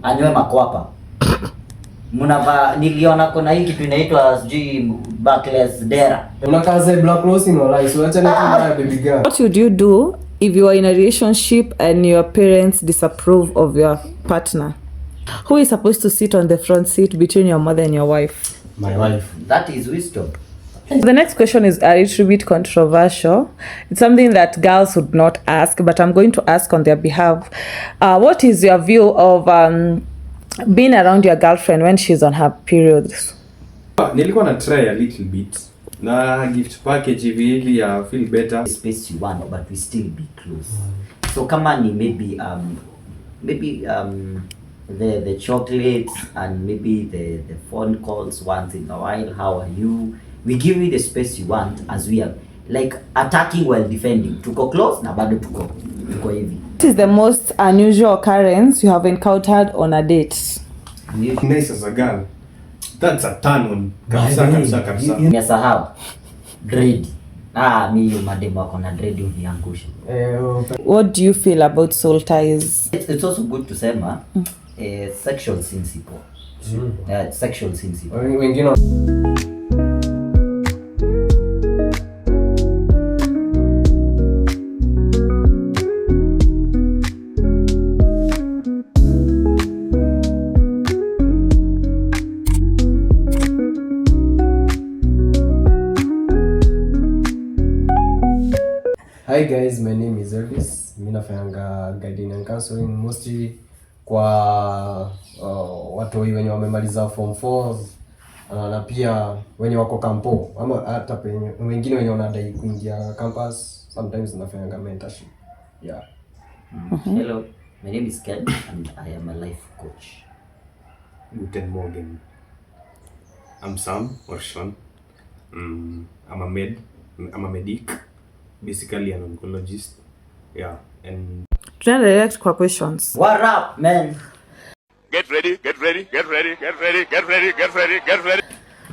Anywe makwapa. Mnava niliona kuna hii kitu inaitwa sijui backless dera. Unakaza black rose in your life. So acha na baby girl. What would you do if you are in a relationship and your parents disapprove of your partner? Who is supposed to sit on the front seat between your mother and your wife? My wife. That is wisdom. The next question is a little bit controversial. It's something that girls would not ask, but I'm going to ask on their behalf. What is your view of being around your girlfriend when she's on her periods? Nilikuwa na try a little bit. Na gift package hivi ya feel better. Space you want, but we still be close. So kama ni maybe the chocolates and maybe the phone calls once in a while. How are you? We give you the space you want as we are like attacking while defending. Tuko close na bado tuko hivi. What is the most unusual occurrence you have encountered on a date? Nice as a girl. That's a turn on. Kabisa. Nimesahau. Dread. Mi mademo wako na dread uniangusha. What do you feel about soul ties? It's also good to sema sexual sensible. Sexual sensible. Wengine Hi guys, my name is Elvis. Mimi nafanyanga guiding and counseling mostly kwa watu wenye wamemaliza form 4 na pia wenye wako kampo ama hata wengine wenye wanadai kuingia campus. Sometimes nafanyanga mentorship. Yeah. Hello, my name is Ken and I am a life coach. Guten Morgen. I'm Sam or Sean. I'm a medic. Basically an oncologist. Yeah, and Try direct questions. What up, man? Get ready.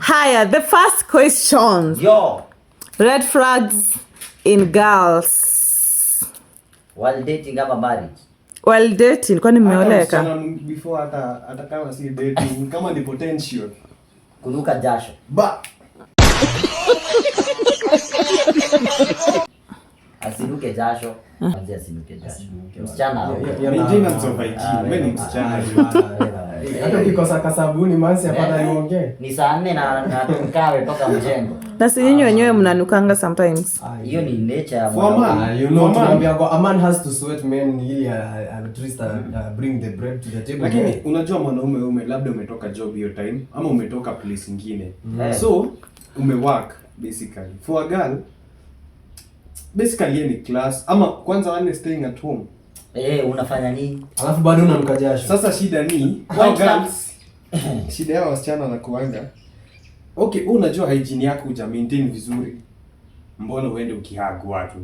Hiya, the first question. Yo, Red flags in girls. while dating ama marriage? While dating, kwani mmeoleka? Before hata kama si dating, kama ni potential. Kunuka jasho. Asinuke jasho. Kwanza asinuke jasho. Msichana. Maintenance of hygiene. Mimi ni msichana. hata ukikosa kasabuni manzi hapana niongee. Ni saa 4 na tukawe toka mjengo. Na si nyinyi wenyewe mnanukanga sometimes. Hiyo ni nature ya mwanaume. You know, tunaambia a man has to sweat men ili at least bring the bread to the table. Lakini unajua mwanaume labda umetoka job hiyo time ama umetoka place nyingine. So umework basically. For a girl basically ni class ama kwanza one staying at home. Unafanya nini? Alafu bado unanuka jasho. Sasa shida ni girls. Shida yao wasichana na kuanga. Okay, unajua hygiene yako uja maintain vizuri. Mbona uende ukihagu watu?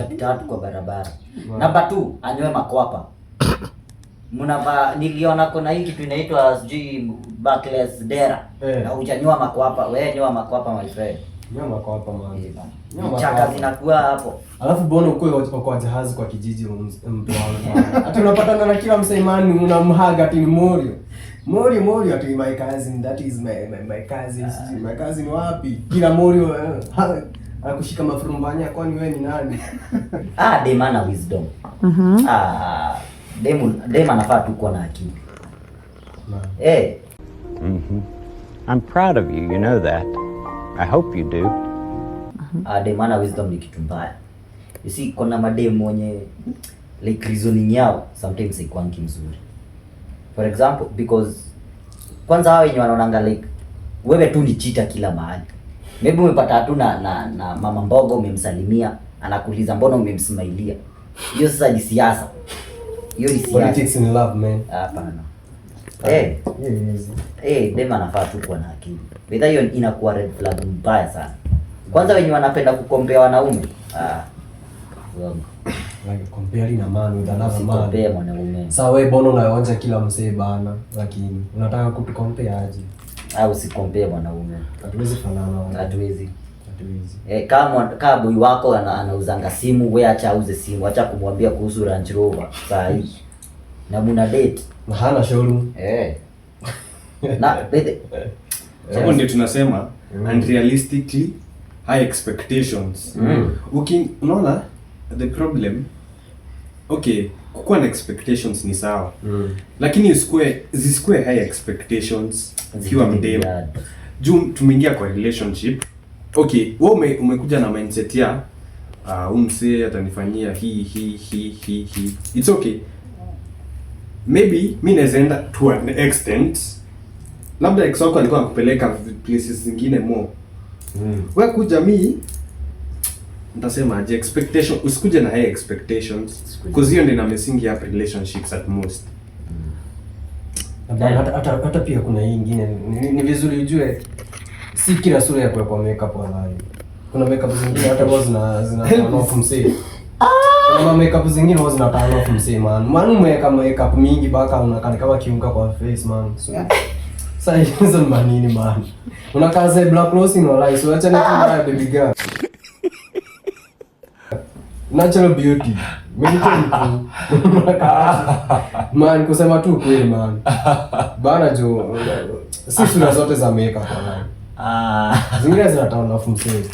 Pita watu kwa barabara. Namba 2, anywe makwapa. Niliona kuna hii kitu inaitwa sijui backless dera. Na hujanywa makwapa. Wewe nywa makwapa my friend. Nyama kwa hapa man. Chaka zinakuwa hapo. Alafu bona uko kwa jahazi kwa kijiji mtu wangu. Hata unapatana na kila msaimani unamhaga ati ni Morio. Morio ati my cousin, that is my cousin. My cousin wapi? Kila Morio anakushika mafurumbanya kwani wewe ni nani? Dem ana wisdom. Dem anafaa tu kuwa na akili. I'm proud of you, you know that. I hope you do. Dem ana wisdom ni kitu mbaya. You see, kuna madem mwenye like reasoning yao sometimes haikuangi mzuri. For example, because kwanza hao wenye wanaonanga like wewe tu ni cheater kila mahali. Maybe umepata tu na mama mbogo umemsalimia, anakuuliza mbona umemsmailia. Hiyo sasa ni siasa. Hiyo ni siasa. Politics in love man. Hapana. Dem anafaa tu kuwa na akili. Whether hiyo inakuwa red flag mbaya sana. Kwanza wenye wanapenda kukombea wanaume. Like comparing a man with another man. Compare mwanaume. Sasa wewe bona unaonja kila msee bana, lakini unataka kutucompare aje? Usikompare mwanaume. Hatuwezi fanana. Hatuwezi. Kama boy wako anauzanga simu, wewe acha auze simu, acha kumwambia kuhusu Range Rover. Saa hii. na muna date Na hana showroom. na bete Hapo ndio tunasema unrealistically high expectations. Unaona the problem, okay, kukuwa na expectations ni sawa, lakini zisikue high expectations ukiwa mdemu. Juu tumeingia kwa relationship, okay, wewe umekuja na mindset ya umse atanifanyia hii. It's okay, maybe mimi naweza enda to an extent, labda ex wako alikuwa anakupeleka places zingine more. Wewe kuja mimi nitasema aje, expectation, usikuje na high expectations because hiyo ndio ina messing up relationships at most. Hata pia kuna hii nyingine ni vizuri ujue, si kila sura ya kuwekwa makeup online. Kuna makeup zingine hata wao zina off msee. Kuna makeup zingine wao zina off msee man. Man umeweka makeup mingi baka unakaa kama kiunga kwa face man. Sasa hizo ni manini man. Unakaa zee black crossing online, so acha nikwambia baby girl. Natural beauty. Man, kusema tu kweli man. Bana jo, si sura zote za makeup online. Zingine zinataona off msee.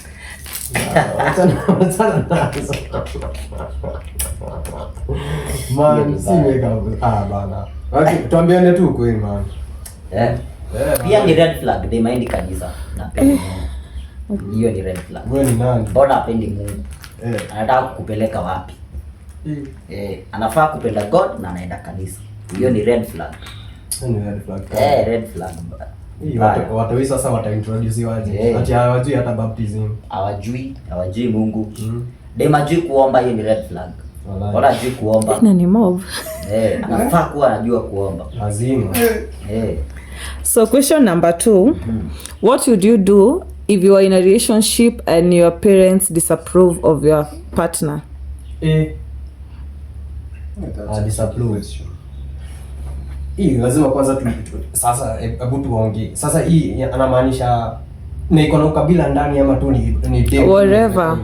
Man, si makeup. Bana. Okay, tuambiane tu kweli man. pia ni red flag they mind kanisa na hiyo ni red flag. Wewe ni nani? Mbona hapendi Mungu? Anataka kukupeleka wapi? Anafaa kupenda God na anaenda kanisa. Hiyo ni red flag. Ni red flag. Red flag. Watu sasa wataintroduce waje. Ati hawajui hata baptism. Hawajui Mungu. Dem hajui kuomba, hiyo ni red flag. Bora hajui kuomba. Na ni mob. Anafaa kuwa anajua kuomba. Lazima. So question number 2, what would you do if you are in a relationship and your parents disapprove of your partner? Disapprove. Hii lazima kwanza sasa hebu tuongee. Sasa hii anamaanisha na iko na ukabila ndani ama tu ni demu whatever.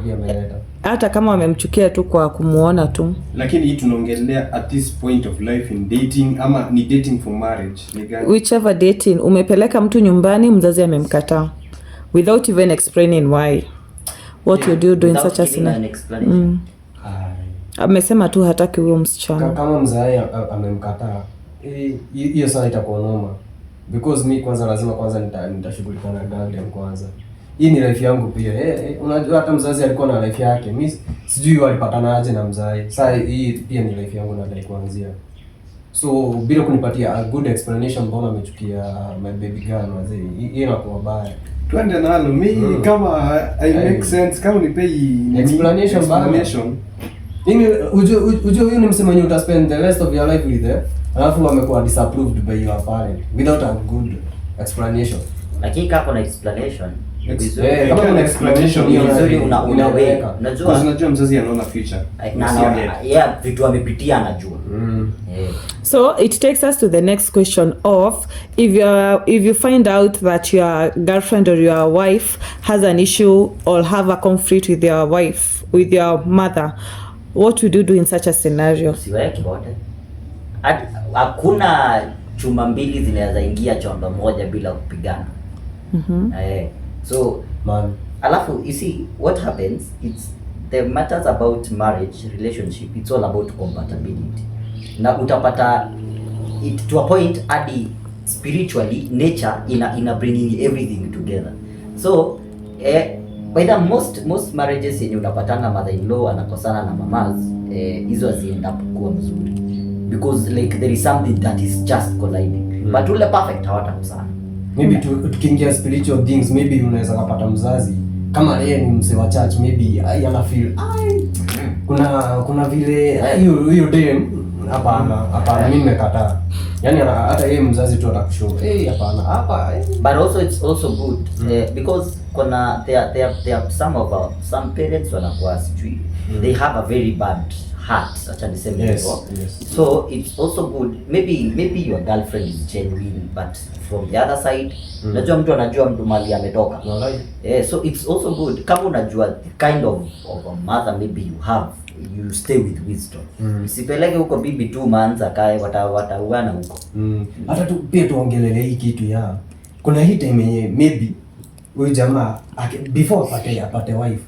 Hata kama wamemchukia tu kwa kumuona tu. Lakini hii tunaongelea at this point of life in dating ama ni dating for marriage? Whichever dating, umepeleka mtu nyumbani mzazi amemkataa without even explaining why. What would you do in such a scenario? Amesema tu hataki huyo msichana. Kama mzazi amemkataa, hiyo sana itakuwa noma. Because mi kwanza lazima kwanza nitashughulika na girlfriend kwanza. Hii ni life yangu pia. Unajua hata mzazi alikuwa na life yake. Mimi sijui walipatana aje na mzazi. Sasa hii pia ni life yangu na dai kuanzia. So bila kunipatia a good explanation mbona amechukia my baby girl wazee. Hii inakuwa baya. Twende nalo mimi kama I make sense kama nipei explanation. Ini ujue huyu ni msemo mwenye utaspend the rest of your life with her. Alafu wamekuwa disapproved by your parent without a good explanation. Lakini kama kuna explanation, kama kuna explanation hiyo nzuri unaweka. Unajua mzazi anaona future. Na vitu amepitia anajua. So it takes us to the next question of if you find out that your girlfriend or your wife has an issue or have a conflict with your mother, what would you do in such a scenario? Siweke wote. Hakuna chuma mbili zinaweza ingia chombo moja bila kupigana. So man, alafu you see what happens, it's the matters about marriage relationship, it's all about compatibility. Na utapata it to a point hadi spiritually nature ina bringing everything together. So by the most marriages yenye unapatanga mother-in-law anakosana na mamas, hizo hazienda kuwa mzuri because like there is something that is just colliding. But ule perfect hawatakosana. Maybe tukiingia spiritual things, maybe unaweza kupata mzazi kama yeye ni mzee wa church, maybe ana feel kuna vile hiyo dem hapana mimi nimekataa. Yani hata yeye mzazi tu atakushow hapana hapa. But also it's also good because there are some parents wanakuwa sijui they have a very bad heart, acha niseme hivyo. So it's also good, maybe your girlfriend is genuine, but from the other side unajua mtu anajua mtu mali ametoka. So it's also good kama unajua the kind of a mother maybe you have you stay with wisdom. Usipeleke huko bibi 2 months akae watauana huko. Hata tu pia tuongelele hii kitu ya kuna hii time yenye maybe huyu jamaa before apate wife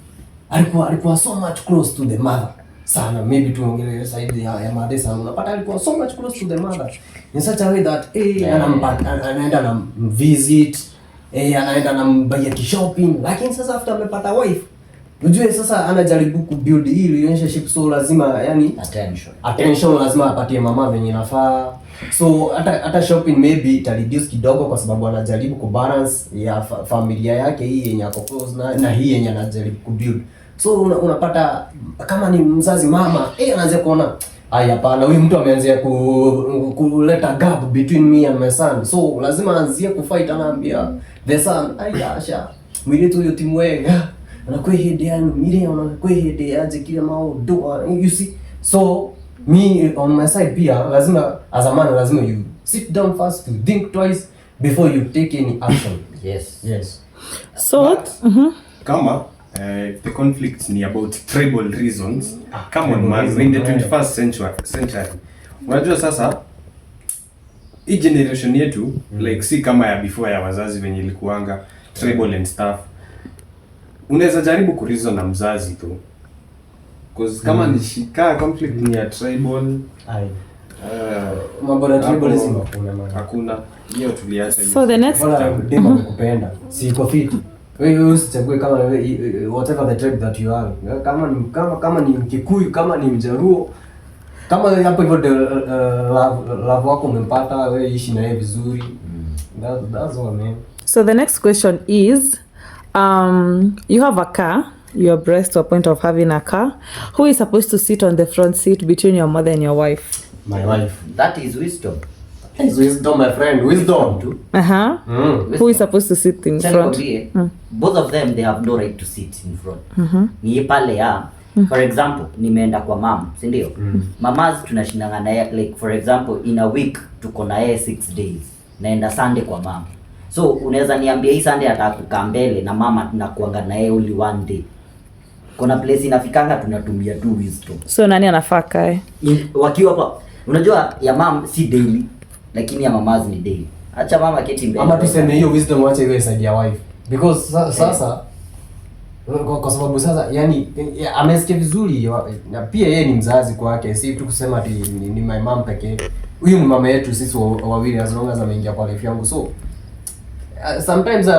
alikuwa so much close to the mother sana, maybe tuongelele side ya mother sana, unapata alikuwa so much close to the mother in such a way that anaenda na visit anaenda na mbaya shopping, lakini sasa after amepata wife unajua sasa anajaribu kubuild hii relationship, so lazima yani attention lazima apatie mama venye inafaa. So hata shopping maybe ita reduce kidogo kwa sababu anajaribu kubalance ya familia yake hii yenye ako close na hii yenye anajaribu kubuild. So unapata kama ni mzazi mama anaanza kuona hapana, huyu mtu ameanzia kuleta gap between me and my son, so lazima aanzie kufight. Anaambia the son Asha mwili tu yotimu wenga anakwehedea mire anakwehedea aje kila maodo, you see. So me on my side pia lazima as a man lazima you sit down first to think twice before you take any action. Yes. So kama the conflict ni about tribal reasons, come on man, in the 21st century unajua sasa hii generation yetu like si kama ya before ya wazazi venye ilikuanga tribal and stuff. Unaweza jaribu kureason na mzazi tu, cause kama ni shika conflict ni ya tribal mambo na tribalism hakuna hiyo, tuliacha hiyo. So the next demo nakupenda si iko fit, wewe usichague kama whatever the tribe that you are, kama ni Mkikuyu, kama ni Mjaruo, kama hapo hivyo love wako umempata, wewe ishi na yeye vizuri. That's all man. So the next question is you have a car, you are blessed to a point of having a car. Who is supposed to sit on the front seat between your mother and your wife? My wife. That is wisdom. It's wisdom, my friend. Wisdom too. Who is supposed to sit in front? Both of them, they have no right to sit in front. Ni pale ya for example nimeenda kwa mom, si ndio? Mamas tunashindana naye, like for example in a week tuko na yeye 6 days, naenda Sunday kwa mom. So unaweza niambia hii Sunday atakukaa mbele na mama tunakuanga na yeye only one day. Kuna place inafikanga tunatumia tu wisdom. So nani anafaa kae? Wakiwa hapa unajua ya mom si daily, lakini ya mamas ni daily. Acha mama keti mbele. Ama tuseme hiyo wisdom wacha iwe side ya wife. Because sasa kwa sababu sasa yani amesikia vizuri na pia yeye ni mzazi kwake, si tu kusema ati ni my mom pekee. Huyu ni mama yetu sisi wawili, as long as ameingia kwa life yangu. So sometimes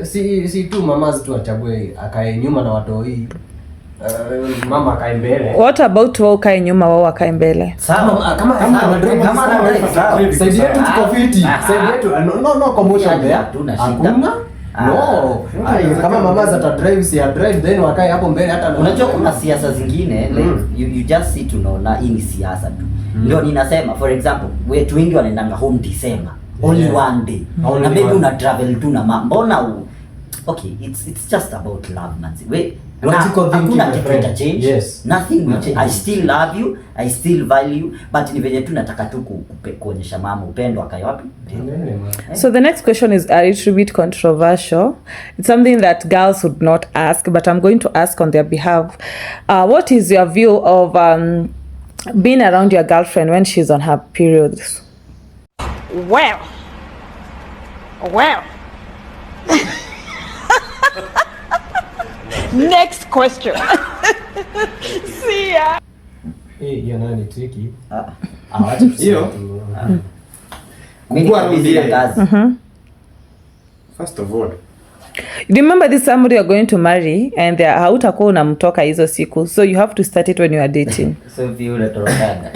si tu mamas tu achague akae nyuma na watoi, mama akae mbele. What about wao kae nyuma, wao akae mbele? Kama side yetu tuko fiti, side yetu no commotion there. Hakuna. No. Kama mamas ata drive si ya drive then wakae hapo mbele. Hata unajua kuna siasa zingine like you just see to know na hii ni siasa tu. Ndio ninasema for example wetu wengi wanaendanga home December only one day. Na maybe una travel tu na mbona okay, it's just about love man. Hakuna kitu change. Yes. Nothing will change. I still love you, I still value you, but ni venye tu nataka tu kuonyesha mama upendo akae wapi. So the next question is a little bit controversial. It's something that girls would not ask, but I'm going to ask on their behalf. What is your view of being around your girlfriend when she's on her periods? Well. Next question. See ya. Hiyo nani tricky? Acha hiyo. Mimi kabisa kazi. First of all, remember this somebody you're going to marry and hautakuwa unamtoka hizo siku, so you have to start it when you are dating. So view unatorokana.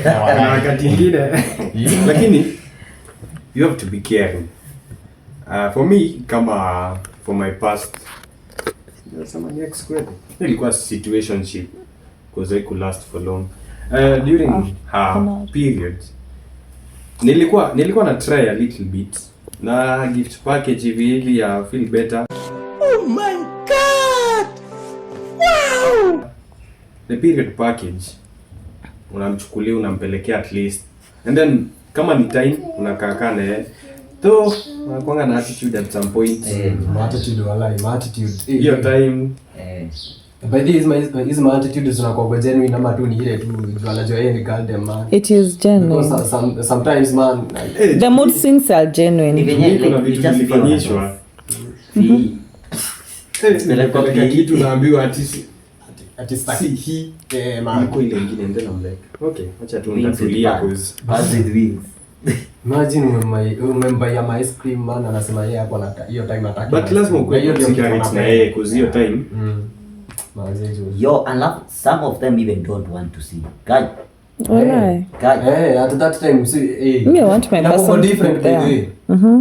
na wakati mwingine lakini you have to be careful. For me kama for my past ilikuwa situationship because I could last for long. During her period nilikuwa na try a little bit na gift package hivi ya feel better. Oh my god. Wow. The period package unamchukulia unampelekea at least, and then kama ni time unakaa naye though unakuanga na attitude at some point. Attitude walai, attitude. Hiyo time By the is my attitude zinakuwa genuine ama tu ni ile tu anajua yeye ni goddamn man. It is genuine. Because sometimes man The mood swings are Ni genuine. venye Kuna like, vitu you just feel vilifanyishwa. Katika kitu naambiwa ati si hii man. iko ile ingine ndio I'm like okay acha tu Wings with nitatulia birds. cause Birds with wings. Imagine umembuy my ice cream man anasema yeye hapo na hiyo time ataki. but lazima ukuwe Hiyo ndio kitu considerate na napenda. yeye cause hiyo time Yo, and some of them even don't want to see. Guy, Alright. guy. At that time see Me, I want my inakuwa person to different be there.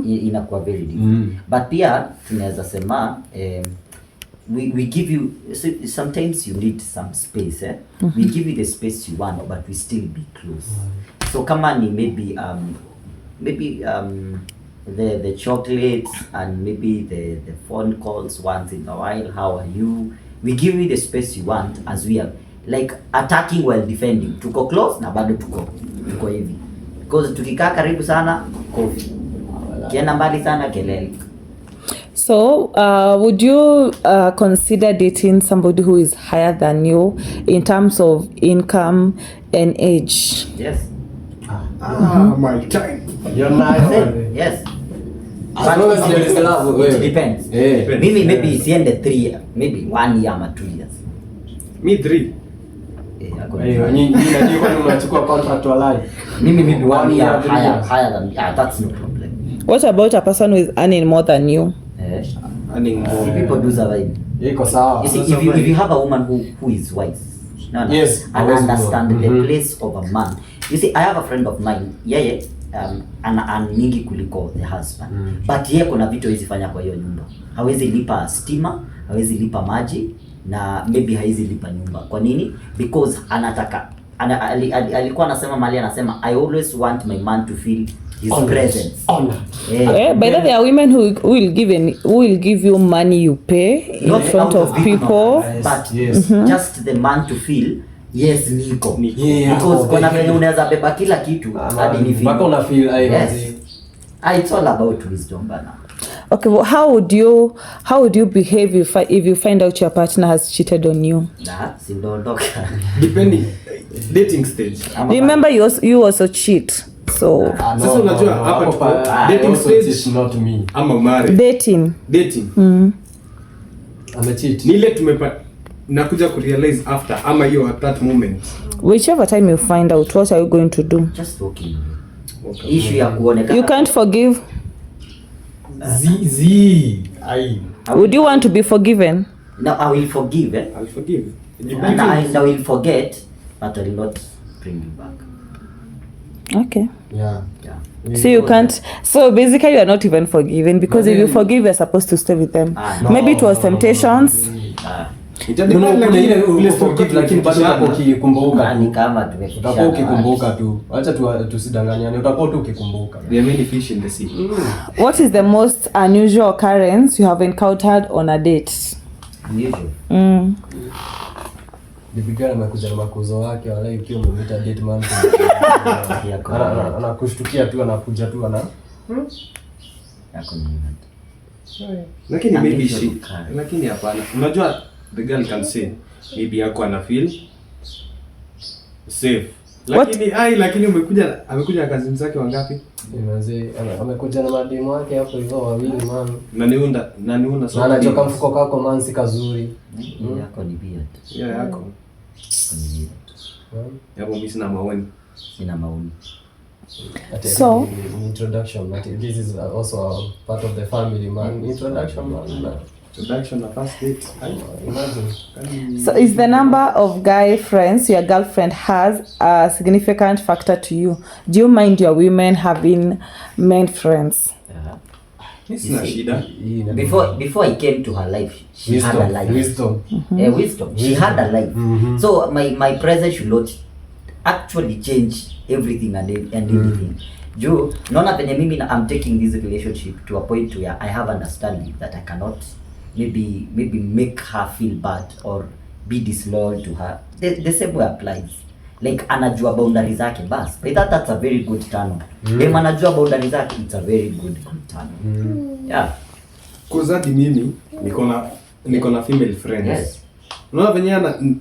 Inakuwa very different. But pia tunaweza sema we give you sometimes you need some space we give you the space you want but we still be close. So kama ni maybe the chocolates and maybe the phone calls once in a while, how are you, we give you the space you want as we are like attacking while defending. Tuko close na bado tuko hivi because tukikaa karibu sana kofi, kienda mbali sana kelele. So, would you consider dating somebody who is higher than you in terms of income and age? Yes. my time you're nice. Yes. As long as there is love, It depends. Mimi maybe siende 3 maybe 1 year ama 2 years. me 3 Nyinyi unachukua contract wa life. Mimi maybe 1 year 3 years. higher than that's no problem. What about a person who is earning more than you? earning more. People do survive. Iko sawa. You see, if you have a woman who is wise, Yes, and always understand go. the place of a man. You see, I have a friend of mine, yeye ana nyingi kuliko the husband. But yeye kuna vitu hawezi fanya kwa hiyo nyumba. Hawezi lipa stima, hawezi lipa maji na maybe hawezi lipa nyumba. Kwa nini? Because anataka alikuwa anasema mali anasema I always want my man to feel his presence. Honor. By the way, there are women who will give you money you pay in Not front out of big people. numbers, but Yes. just the man to feel yes niko. Yeah, Because kuna okay. vile unaweza beba kila kitu hadi ni feel. Mpaka una feel Yes. It's all about wisdom bana. Okay, well, how would you behave if you find out your partner has cheated on you? Na sindondoka. Depending dating stage. Remember, you also cheat. So Sasa unajua hapa tuko dating also stage is not me. ama marriage. dating. Amecheat. Ni ile nakuja kurealize after ama hiyo at that moment. Whichever time you find out, what are you going to do? Just walking. Issue ya kuonekana. You can't forgive. I Would you want to be forgiven? No, I will forgive. I'll forgive. And I will forget, but I will not bring you back. Okay. yeah. Yeah. So you can't. So basically, you are not even forgiven because if you forgive, you're supposed to stay with them. Maybe it was temptations. Ile forgive lakini bado utakuwa ukikumbuka. Ni kama Utakuwa tumefikishana. ukikumbuka tu. Acha tusidanganyane. Utakuwa tu ukikumbuka. There are many fish in the sea. What is the most unusual occurrence you have encountered on a date? Unusual. Nipigana amekuja na makuzo wake wala ukiwa umemita date man. Anakushtukia tu anakuja tu ana. Yako ni nini? Lakini maybe Unusual she. occurrence. Lakini hapana. Unajua the girl can say maybe yako ana feel safe. Lakini amekuja na kazi zake wangapi? Mzee amekuja na mademu wake hapo hivyo wawili man. Na niunda Na anachoka mfuko kako man si kazuri. Yako ni beard. Yeah, yako. Yako ni beard. Yapo mimi sina maoni. Sina maoni. So Introduction, but this is also a part of the family man. Introduction man. Introduction na first date. Imagine. So is the number of guy friends your girlfriend has a significant factor to you? Do you mind your women having men friends? Sina shida. Before I came to her life, she had a life. Wisdom. Wisdom. She had a life. So my presence should not actually change everything and everything. Juu naona penye mimi I'm taking this relationship to a point where I have understanding that I cannot maybe make her feel bad or be disloyal to her. The same way applies. Like anajua boundary zake bas. But that's a very good turn on. Dem anajua boundary zake, it's a very good turn on. Yeah. Kuzadi mimi niko na female friends. Yes. Unaona venye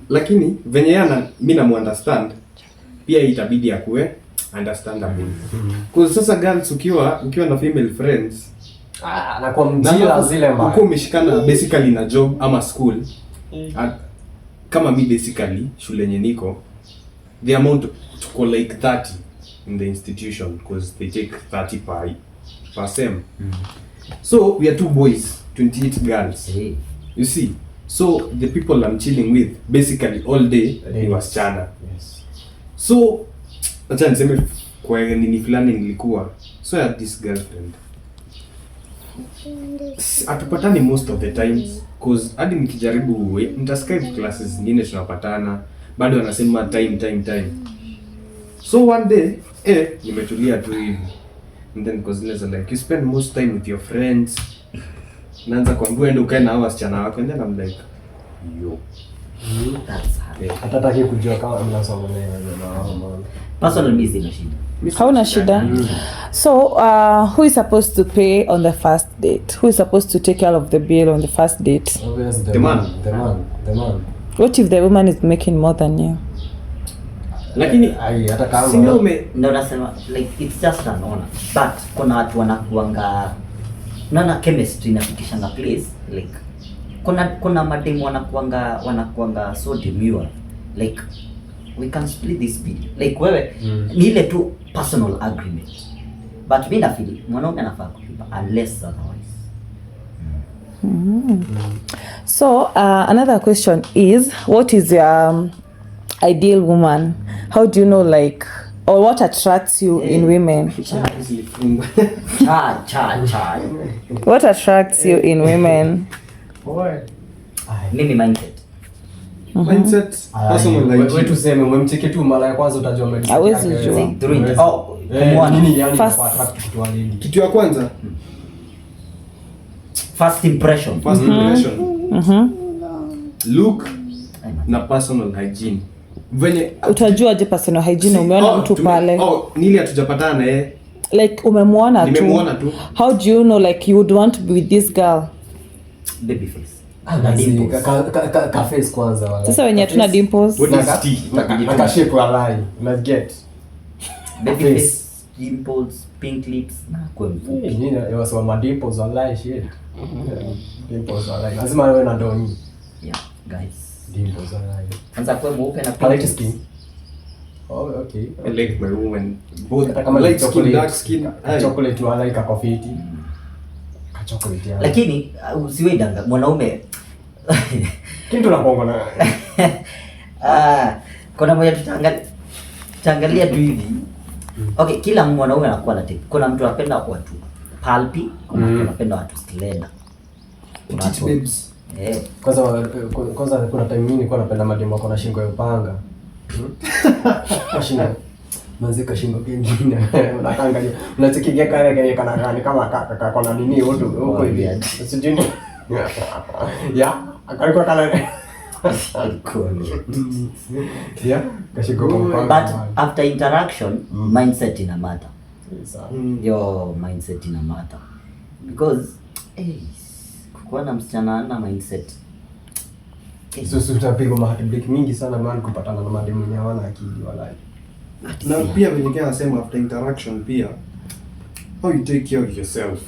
lakini venye mimi namuunderstand pia itabidi akue understandable. Kwa sasa girls ukiwa na female friends anakuwa mjila zile mbaya. Uko umeshikana basically na job ama school. Kama mi basically shule yenye niko, the amount tuko like 30 in the institution because they take 30 per sem. So we are 2 boys, 28 girls. You see, so the people I'm chilling with basically all day ni wasichana. Yes. So acha niseme kwa nini fulani nilikuwa, so I had this girlfriend. Atupatani most of the times cause hadi nikijaribu nitaskype classes zingine tunapatana bado anasema time. So one day nimetulia tu hivi and then cause there's like you spend most time with your friends, naanza kuambia ende ukae na hao wasichana wako and then I'm like yo That's hard. Hatataki kujua kama mnasoma na wao. Personal mimi sina shida. Hauna shida. So who is supposed to pay on the first date? Who is supposed to take care of the bill on the first date? Obviously The man. The man. What if the woman is making more than you? lakini Hata kama sindio Ndio nasema like it's just an honor. But kuna watu wanakuanga naona chemistry inafikishanga place like kuna mademu wanakuanga so demure like we can split this bill like wewe ni ile tu personal agreement but mimi na feel mwanaume anafaa kulipa unless otherwise. So another question is, what is your ideal woman? How do you know like, or what attracts you in women? Cha. What attracts you in women? Mimi mindset. mindset personal wewe like tuseme umemcheke tu mara ya kwanza utajua umemcheke. Hawezi jua. Nini yani First- kwa attract kitu alini. kitu ya kwanza First impression. Look na personal hygiene. Venye Utajuaje personal hygiene? Umeona mtu pale nili hatujapatana na yeye. like umemwona Nimemuona tu. tu. How do you know like you would want to be with this girl? Baby face. Na dimples. ka face kwanza wala. Sasa wenye hatuna dimples. What is tea? Na shape walai. Una get. Baby Face. face, dimples, pink lips na kwa mfupi. Nini yawasema ma dimples walai shit. Dimples walai. Lazima wewe na doni. Yeah, guys. Dimples walai. Kwanza kwa mweupe na Light pink skin. lips. Oh, okay. I like my woman both Hata kama light skin, chocolate, dark skin. chocolate walai kako fiti. Ka chocolate ya. Lakini usiwe danga mwanaume. Kitu na bongo na. Kuna moja tutaangalia tu hivi. Okay, kila mwanaume anakuwa na type. Kuna mtu anapenda watu pulpy, kuna mtu anapenda watu slender. Kuna Petite watu babes. Kwanza kuna time mimi nilikuwa napenda mademo kwa shingo ya upanga. Shingo. Manzika shingo kingine. Unaangalia. Unachikigia kale kama kama nini huko hivi. Sijui. Ya, akalikuwa kale. Yeah, kashingo kwa upanga. But after interaction, mindset ina matter. Sawa. Your mindset ina matter. Because kuwa na msichana ana mindset. Sisi tutapigwa maheartbreak mingi sana man kupatana na mademu wenye hawana akili walai. Na pia venye kia nasema after interaction pia how you take care of yourself.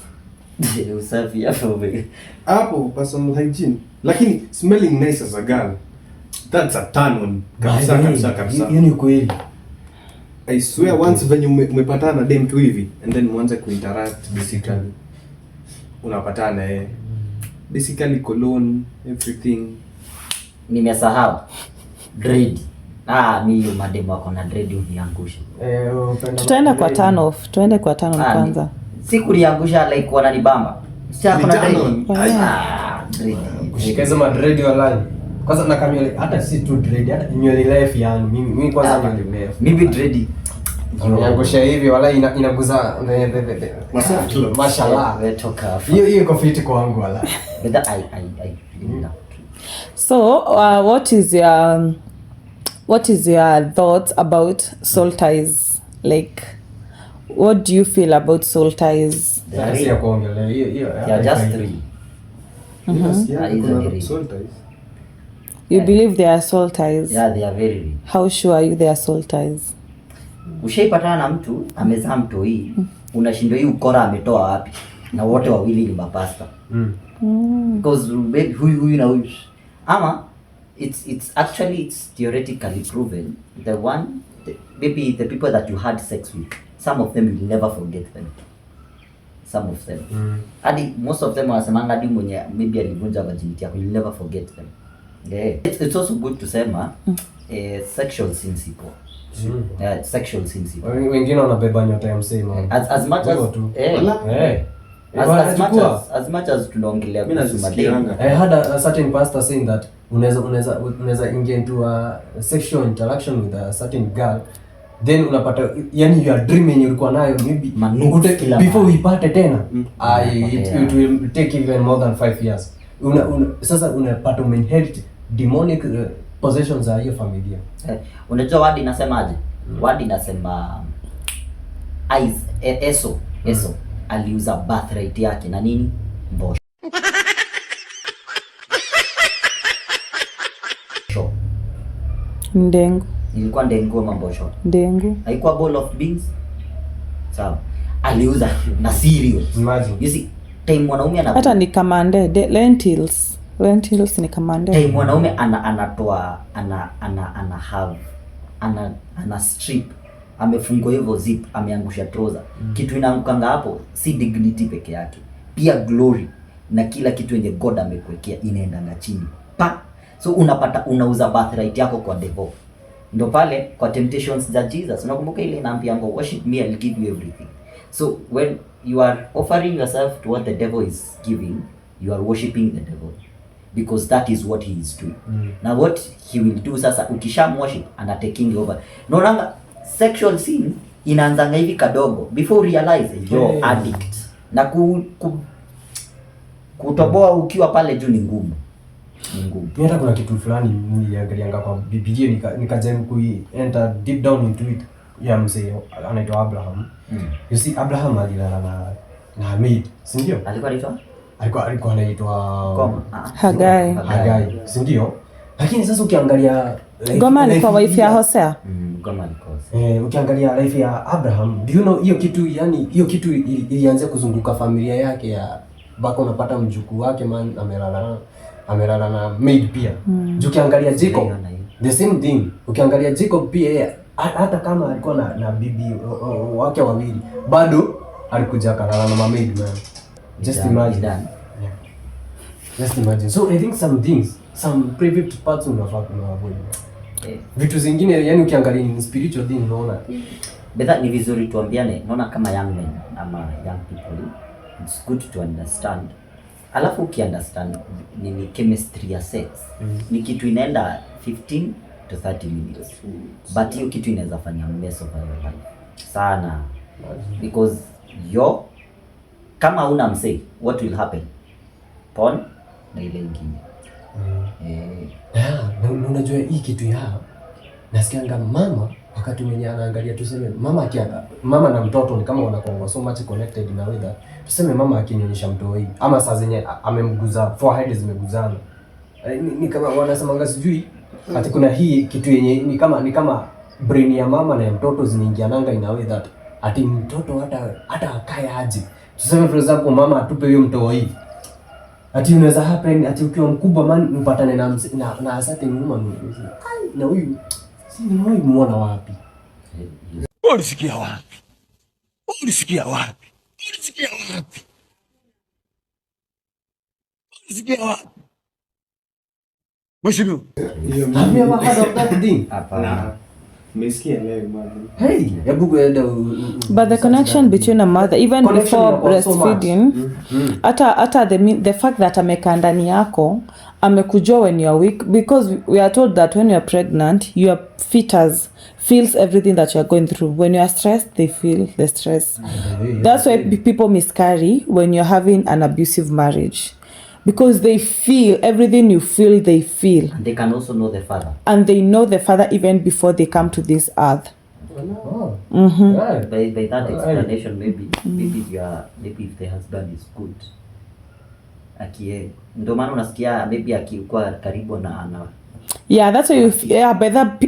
Usafi hapo wewe. Hapo personal hygiene. Lakini smelling nice as a girl, that's a turn on. Kabisa. Hiyo ni kweli. I swear once venye umepatana na dem tu hivi and then muanze kuinteract basically. Unapatana basically cologne, everything. Nimesahau. Dread. Mimi mademu wako na dread uniangusha. Tutaenda kwa turn off. Tuende kwa turn on kwanza. Si kuliangusha like wananibamba. Sasa kuna dread. Dread. Kushikaza madread walai. Kwanza na kamera hata si tu dread hata nywele refu yani mimi kwanza nywele refu. Mimi dread. Niangusha hivi walai inaguza mashallah. Wetoka. Hiyo iko fiti kwangu walai. But I So, what is your thoughts about soul ties? Like, what do you feel about soul ties? Sasa ya kuongelea hiyo. Yeah, just 3. Yes, Hizo kuna ni soul ties. You Yeah. believe they are soul ties? Yeah, they are very real. How sure are you they are soul ties? Ushaipatana na mtu amezaa mtoi, unashindwa hii ukora ametoa wapi? Na wote wawili ni mapasta. Because maybe huyu na huyu. Ama it's actually it's theoretically proven maybe the people that you had sex with, some of them will never forget them. Some of them. Hadi most of them wanasemanga hadi mwenye maybe alivunja virginity yako, you never forget them. Yeah. It's also good to sema sexual sins ipo. Sexual sins ipo. Wengine wanabeba nyota ya msee man. As much as tunaongelea kuhusu mademu. I had a certain pastor saying that unaweza ingia into a sexual interaction with a certain girl, then unapata yani your dream yenye ulikuwa nayo maybe before uipate tena it will take even more than 5 years. Sasa unapata umenherit demonic possessions za hiyo familia. Unajua wadi inasemaje? Wadi inasema Eso aliuza birthright yake na nini? Mbosho. Ndengu. Ilikuwa ndengu ama mbosho? Ndengu. Haikuwa bowl of beans? Sawa. Aliuza na cereal. Imagine. You see, time mwanaume hata ni kamande lentils ni kamande. Time mwanaume anatoa ana strip, amefungwa hivyo zip, ameangusha trouser. Kitu inaangukanga hapo si dignity peke yake, pia glory na kila kitu yenye God amekuwekea inaendanga chini pa. So unapata unauza birthright yako kwa devil. Ndio pale kwa temptations za Jesus unakumbuka ile inaambianga worship me, I'll give you everything. So when you are offering yourself to what the devil is giving, you are worshiping the devil, because that is what he is doing. Now what he will do sasa, ukisham worship and taking over. Naonanga sexual sin inaanzanga hivi kadogo before realize you're addict. Na kutoboa ukiwa pale juu ni ngumu. Hata kuna kitu fulani niliangalianga kwa Biblia nikajaribu enter deep down into it ya mzee anaitwa Abraham. You see Abraham alilala na maid, si ndio? Alikuwa anaitwa Hagai, si ndio? Lakini sasa ukiangalia Goma alikuwa wife ya Hosea. Goma alikuwa. Ukiangalia life ya Abraham, do you know hiyo kitu, yani hiyo kitu ilianza kuzunguka familia yake ya baka, unapata mjukuu wake man amelala na maid pia. Ukiangalia Jacob the same thing. Ukiangalia Jacob pia hata kama alikuwa na bibi wake wawili bado alikuja kalala na maid man. Just imagine. Just imagine. So I think some private parts unafaa kuavoid. Vitu zingine yani ukiangalia ni spiritual thing unaona. Bedha ni vizuri tuambiane, naona kama young men ama young people, it's good to understand. Alafu ukiunderstand nini chemistry ya sex, ni kitu inaenda 15 to 30 minutes. But hiyo kitu inaweza fanya mess of your life sana. Because kama una msee, what will happen? Porn na ile ingine. Unajua hii kitu ya nasikianga mama wakati mwenye anaangalia, tuseme mama na mtoto ni kama wanakuwa so much connected na wewe. Tuseme mama akinyonyesha mtoto hii ama saa zenye amemguza forehead zimeguzana, ni kama wanasemanga sijui ati kuna hii kitu yenye ni kama brain ya mama na ya mtoto zinaingiananga in a way that ati mtoto hata akaya aje. Tuseme for example mama atupe hiyo mtoto hii, ati unaweza happen ati ukiwa mkubwa man mpatane na asante nyuma na huyu si ni wewe muona wapi? Ulisikia wapi? Ulisikia wapi? Ulisikia wapi? Ulisikia wapi? Mheshimiwa. Have you ever heard of that thing? Hapana. Umesikia leo mwana. Hey, hebu kwenda. But the connection between a mother, even before breastfeeding, hata the fact that ameka ndani yako, amekujua when you are weak, because we are told that when you are pregnant, your fetus feels everything that you are going through. When you are stressed, they feel the stress. That's why people miscarry when you're having an abusive marriage. Because they feel everything you feel, they feel. And they can also know the father. And they know the father even before they come to this earth. Oh. Right. By that explanation, maybe if the husband is good, ndio maana unasikia maybe akikuwa karibu na Yeah, that's why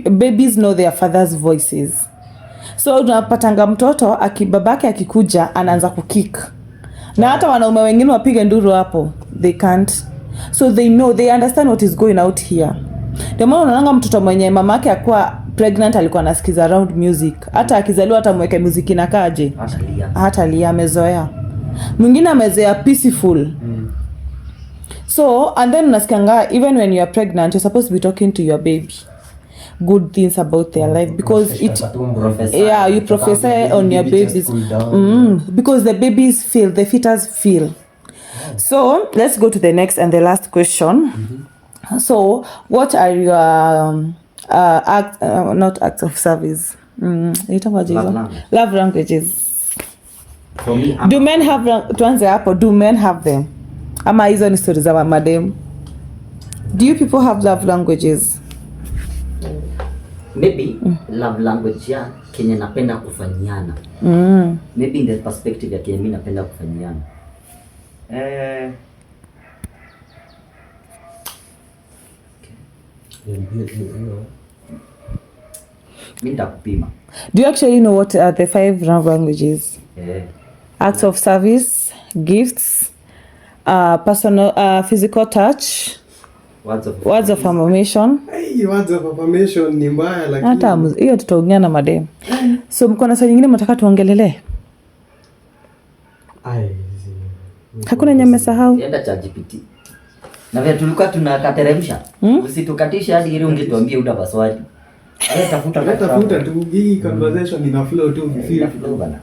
babies know their father's voices. So unapatanga mtoto babake akikuja anaanza kukick. Na hata wanaume wengine wapige nduru hapo, they can't. So they know, they understand what is going out here. Ndio maana unaona mtoto mwenye mamake akwa pregnant alikuwa anasikiza round music. Hata akizaliwa hata mweke music inakaje. Hata lia amezoea. Mwingine amezoea peaceful. So and then unasikanga even when you are pregnant you're supposed to be talking to your baby good things about their life because you prophesy on your babies because the babies feel, the fetus feel. So let's go to the next and the last question. So what are your not acts of service, love languages? For me, do men have, tuanze hapo, do men have them ama hizo ni stories za madem? Do you people have love languages? Maybe love language ya Kenya napenda kufanyiana. Maybe in the perspective ya Kenya mimi napenda kufanyiana. Mimi nitakupima. Do you actually know what are the 5 love languages? Acts of service, gifts, personal, physical touch, words of affirmation. Hey, words of affirmation ni mbaya lakini hata hiyo tutaongea na madem. So mko na saa nyingine mtaka tuongelele? Hakuna nyame sahau. Enda ChatGPT. Na vile tulikuwa tunakateremsha. Usitukatishe hadi ile ungetuambia uda paswali. Tafuta tu hii conversation ina flow tu, feel bana.